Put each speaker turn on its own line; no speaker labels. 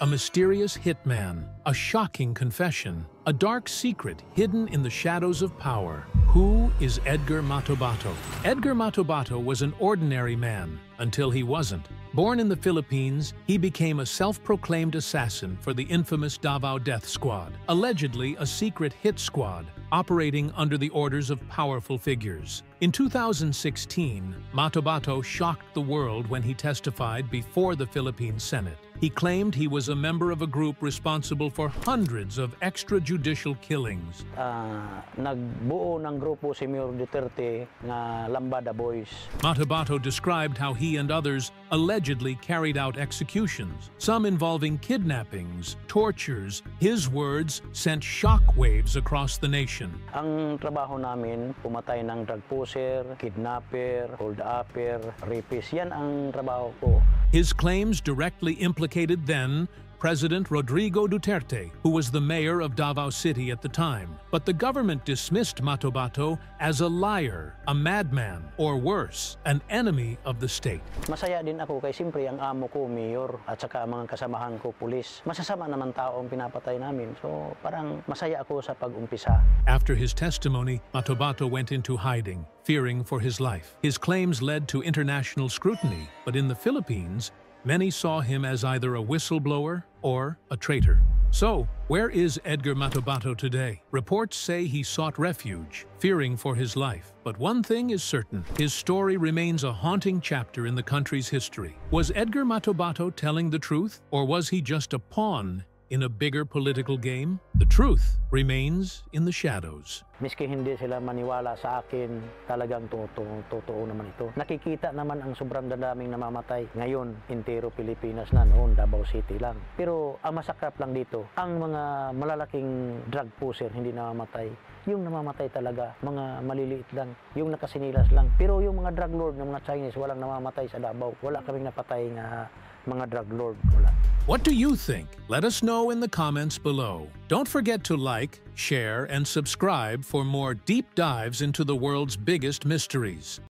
A mysterious hitman, a shocking confession, a dark secret hidden in the shadows of power. Who is Edgar Matobato? Edgar Matobato was an ordinary man until he wasn't. Born in the Philippines, he became a self-proclaimed assassin for the infamous Davao Death Squad, allegedly a secret hit squad operating under the orders of powerful figures. In 2016, Matobato shocked the world when he testified before the Philippine Senate. He claimed he was a member of a group responsible for hundreds of extrajudicial killings.
Nagbuo ng grupo si Mayor Duterte na Lambada Boys.
Matobato described how he and others allegedly carried out executions, some involving kidnappings, tortures. His words sent shockwaves across the nation.
Ang trabaho namin, pumatay ng drug pusher, kidnapper, hold-upper, rapist. Yan ang trabaho ko.
His claims directly implicated then President Rodrigo Duterte, who was the mayor of Davao City at the time. But the government dismissed Matobato as a liar, a madman, or worse, an enemy of the state.
Masaya din ako kay siyempre ang amo ko, mayor, at saka ang mga kasamahan ko, pulis. Masasama naman tao ang pinapatay namin. So parang masaya ako sa pag-umpisa.
After his testimony, Matobato went into hiding, fearing for his life. His claims led to international scrutiny, but in the Philippines, many saw him as either a whistleblower or a traitor. So, where is Edgar Matobato today? Reports say he sought refuge, fearing for his life. But one thing is certain, his story remains a haunting chapter in the country's history. Was Edgar Matobato telling the truth, or was he just a pawn in a bigger political game? The truth remains in the shadows.
Miski hindi sila maniwala sa akin, talagang totoo naman ito. Nakikita naman ang sobrang daming namamatay. Ngayon, intero Pilipinas na, noon Davao City lang. Pero ang masakrap lang dito, ang mga malalaking drug pusher hindi namamatay. Yung namamatay talaga, mga maliliit lang, yung nakasinilas lang. Pero yung mga drug lord ng mga Chinese, walang namamatay sa Davao. Wala kaming napatay nga mga drug lord. Wala.
What do you think? Let us know in the comments below. Don't forget to like, share, and subscribe for more deep dives into the world's biggest mysteries.